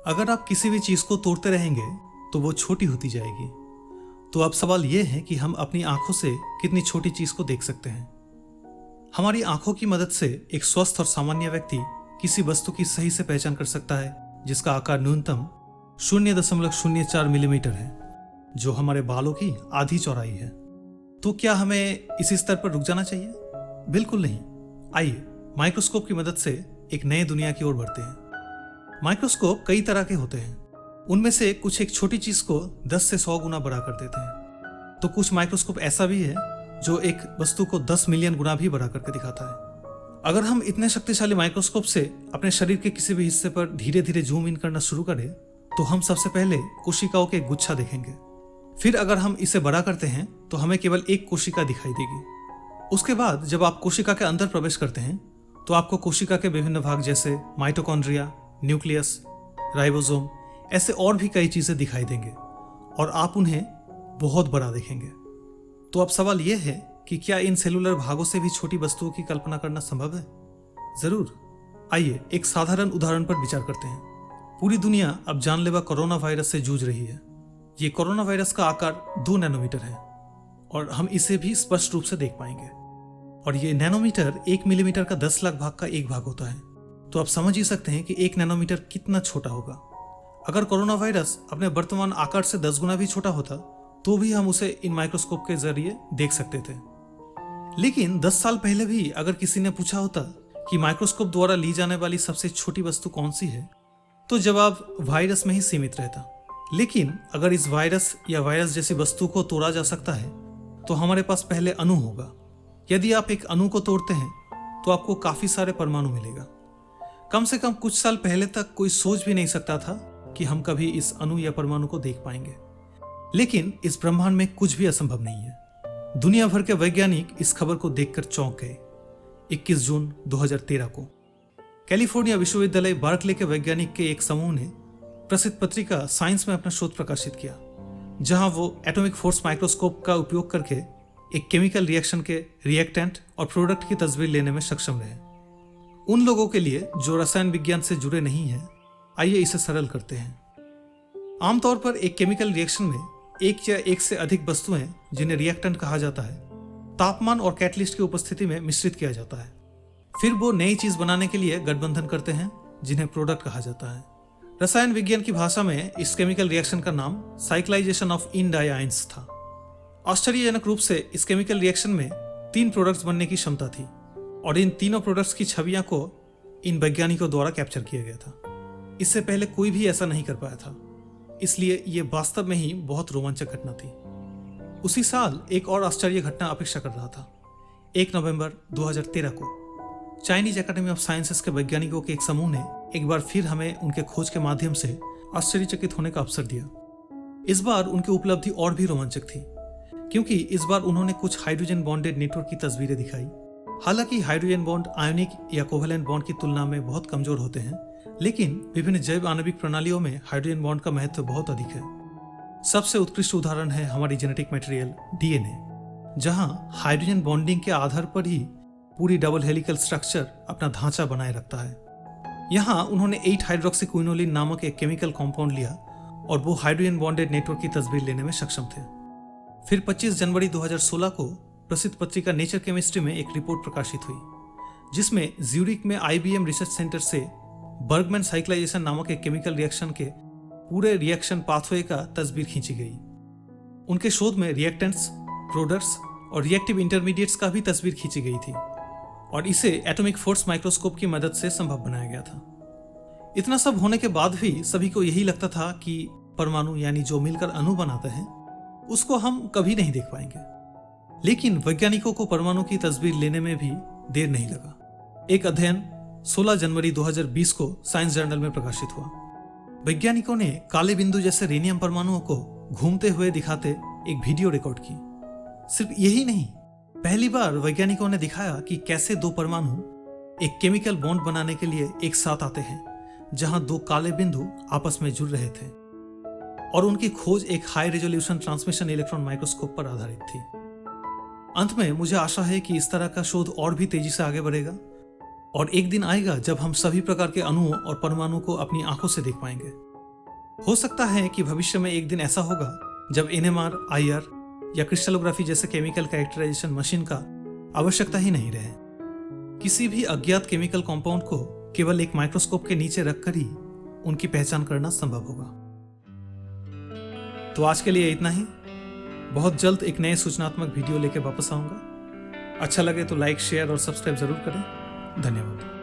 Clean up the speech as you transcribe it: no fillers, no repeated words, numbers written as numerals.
अगर आप किसी भी चीज को तोड़ते रहेंगे तो वो छोटी होती जाएगी। तो अब सवाल यह है कि हम अपनी आंखों से कितनी छोटी चीज को देख सकते हैं। हमारी आंखों की मदद से एक स्वस्थ और सामान्य व्यक्ति किसी वस्तु की सही से पहचान कर सकता है जिसका आकार न्यूनतम 0.04 मिलीमीटर है, जो हमारे बालों की आधी चौड़ाई है। तो क्या हमें इसी स्तर पर रुक जाना चाहिए? बिल्कुल नहीं। आइए माइक्रोस्कोप की मदद से एक नए दुनिया की ओर बढ़ते हैं। माइक्रोस्कोप कई तरह के होते हैं। उनमें से कुछ एक छोटी चीज को 10 से 100 गुना बड़ा कर देते हैं, तो कुछ माइक्रोस्कोप ऐसा भी है जो एक वस्तु को 10 मिलियन गुना भी बड़ा करके दिखाता है। अगर हम इतने शक्तिशाली माइक्रोस्कोप से अपने शरीर के किसी भी हिस्से पर धीरे धीरे जूम इन करना शुरू करें तो हम सबसे पहले कोशिकाओं के गुच्छा देखेंगे। फिर अगर हम इसे बड़ा करते हैं तो हमें केवल एक कोशिका दिखाई देगी। उसके बाद जब आप कोशिका के अंदर प्रवेश करते हैं तो आपको कोशिका के विभिन्न भाग जैसे माइटोकॉन्ड्रिया, न्यूक्लियस, राइबोसोम ऐसे और भी कई चीजें दिखाई देंगे और आप उन्हें बहुत बड़ा देखेंगे। तो अब सवाल यह है कि क्या इन सेलुलर भागों से भी छोटी वस्तुओं की कल्पना करना संभव है? जरूर। आइए एक साधारण उदाहरण पर विचार करते हैं। पूरी दुनिया अब जानलेवा कोरोना वायरस से जूझ रही है। ये कोरोना वायरस का आकार 2 नैनोमीटर है और हम इसे भी स्पष्ट रूप से देख पाएंगे। और ये नैनोमीटर 1 मिलीमीटर का 10 लाख भाग का एक भाग होता है। तो आप समझ ही सकते हैं कि 1 नैनोमीटर कितना छोटा होगा। अगर कोरोना वायरस अपने वर्तमान आकार से 10 गुना भी छोटा होता तो भी हम उसे इन माइक्रोस्कोप के जरिए देख सकते थे। लेकिन 10 साल पहले भी अगर किसी ने पूछा होता कि माइक्रोस्कोप द्वारा ली जाने वाली सबसे छोटी वस्तु कौन सी है, तो जवाब वायरस में ही सीमित रहता। लेकिन अगर इस वायरस या वायरस जैसी वस्तु को तोड़ा जा सकता है तो हमारे पास पहले अणु होगा। यदि आप एक अणु को तोड़ते हैं तो आपको काफी सारे परमाणु मिलेगा। कम से कम कुछ साल पहले तक कोई सोच भी नहीं सकता था कि हम कभी इस अणु या परमाणु को देख पाएंगे। लेकिन इस ब्रह्मांड में कुछ भी असंभव नहीं है। दुनिया भर के वैज्ञानिक इस खबर को देखकर चौंक गए। 21 जून 2013 को कैलिफोर्निया विश्वविद्यालय बार्कले के वैज्ञानिक के एक समूह ने प्रसिद्ध पत्रिका साइंस में अपना शोध प्रकाशित किया, जहां वो एटॉमिक फोर्स माइक्रोस्कोप का उपयोग करके एक केमिकल रिएक्शन के रिएक्टेंट और प्रोडक्ट की तस्वीर लेने में सक्षम रहे। उन लोगों के लिए जो रसायन विज्ञान से जुड़े नहीं हैं, आइए इसे सरल करते हैं। आमतौर पर एक केमिकल रिएक्शन में एक या एक से अधिक वस्तुएं, जिन्हें रिएक्टेंट कहा जाता है, तापमान और कैटलिस्ट की उपस्थिति में मिश्रित किया जाता है। फिर वो नई चीज बनाने के लिए गठबंधन करते हैं, जिन्हें प्रोडक्ट कहा जाता है। रसायन विज्ञान की भाषा में इस केमिकल रिएक्शन का नाम साइक्लाइजेशन ऑफ इन डाइआइंस था। आश्चर्यजनक रूप से इस केमिकल रिएक्शन में 3 प्रोडक्ट्स बनने की क्षमता थी और इन तीनों प्रोडक्ट्स की छवियां को इन वैज्ञानिकों द्वारा कैप्चर किया गया था। इससे पहले कोई भी ऐसा नहीं कर पाया था, इसलिए यह वास्तव में ही बहुत रोमांचक घटना थी। उसी साल एक और आश्चर्य घटना अपेक्षा कर रहा था। 1 नवंबर 2013 को चाइनीज एकेडमी ऑफ साइंसेस के वैज्ञानिकों के एक समूह ने एक बार फिर हमें उनके खोज के माध्यम से आश्चर्यचकित होने का अवसर दिया। इस बार उनकी उपलब्धि और भी रोमांचक थी, क्योंकि इस बार उन्होंने कुछ हाइड्रोजन बॉन्डेड नेटवर्क की तस्वीरें दिखाई। हालांकि हाइड्रोजन बॉन्ड आयोनिक या कोवेलेंट बॉन्ड की तुलना में बहुत कमजोर होते हैं, लेकिन विभिन्न जैव आणविक प्रणालियों में हाइड्रोजन बॉन्ड का महत्व बहुत अधिक है। सबसे उत्कृष्ट उदाहरण है हमारी जेनेटिक मटेरियल डीएनए, जहां हाइड्रोजन बॉन्डिंग के आधार पर ही पूरी डबल हेलिकल स्ट्रक्चर अपना ढांचा बनाए रखता है। यहाँ उन्होंने 8 हाइड्रोक्सीक्विनोलिन नामक एक केमिकल कंपाउंड लिया और वो हाइड्रोजन बॉन्डेड नेटवर्क की तस्वीर लेने में सक्षम थे। फिर 25 जनवरी 2016 को प्रसिद्ध पत्रिका नेचर केमिस्ट्री में एक रिपोर्ट प्रकाशित हुई, जिसमें ज्यूरिक में IBM रिसर्च सेंटर से बर्गमैन साइक्लाइजेशन नामक एक केमिकल रिएक्शन के पूरे रिएक्शन पाथवे का तस्वीर खींची गई। उनके शोध में रिएक्टेंट्स, प्रोडक्ट्स और रिएक्टिव इंटरमीडिएट्स का भी तस्वीर खींची गई थी और इसे एटॉमिक फोर्स माइक्रोस्कोप की मदद से संभव बनाया गया था। इतना सब होने के बाद भी सभी को यही लगता था कि परमाणु यानी जो मिलकर अणु बनाते हैं उसको हम कभी नहीं देख पाएंगे। लेकिन वैज्ञानिकों को परमाणु की तस्वीर लेने में भी देर नहीं लगा। एक अध्ययन 16 जनवरी 2020 को साइंस जर्नल में प्रकाशित हुआ। वैज्ञानिकों ने काले बिंदु जैसे रेडियम परमाणुओं को घूमते हुए दिखाते एक वीडियो रिकॉर्ड की। सिर्फ यही नहीं, पहली बार वैज्ञानिकों ने दिखाया कि कैसे 2 परमाणु एक केमिकल बॉन्ड बनाने के लिए एक साथ आते हैं, जहां 2 काले बिंदु आपस में जुड़ रहे थे। और उनकी खोज एक high resolution transmission electron microscope पर आधारित थी। अंत में मुझे आशा है कि इस तरह का शोध और भी तेजी से आगे बढ़ेगा और एक दिन आएगा जब हम सभी प्रकार के अणुओं और परमाणु को अपनी आंखों से देख पाएंगे। हो सकता है कि भविष्य में एक दिन ऐसा होगा जब NMR, IR या क्रिस्टलोग्राफी जैसे केमिकल कैरेक्टराइजेशन मशीन का आवश्यकता ही नहीं रहे। किसी भी अज्ञात केमिकल कंपाउंड को केवल एक माइक्रोस्कोप के नीचे रखकर ही उनकी पहचान करना संभव होगा। तो आज के लिए इतना ही। बहुत जल्द एक नए सूचनात्मक वीडियो लेकर वापस आऊंगा। अच्छा लगे तो लाइक, शेयर और सब्सक्राइब जरूर करें। धन्यवाद।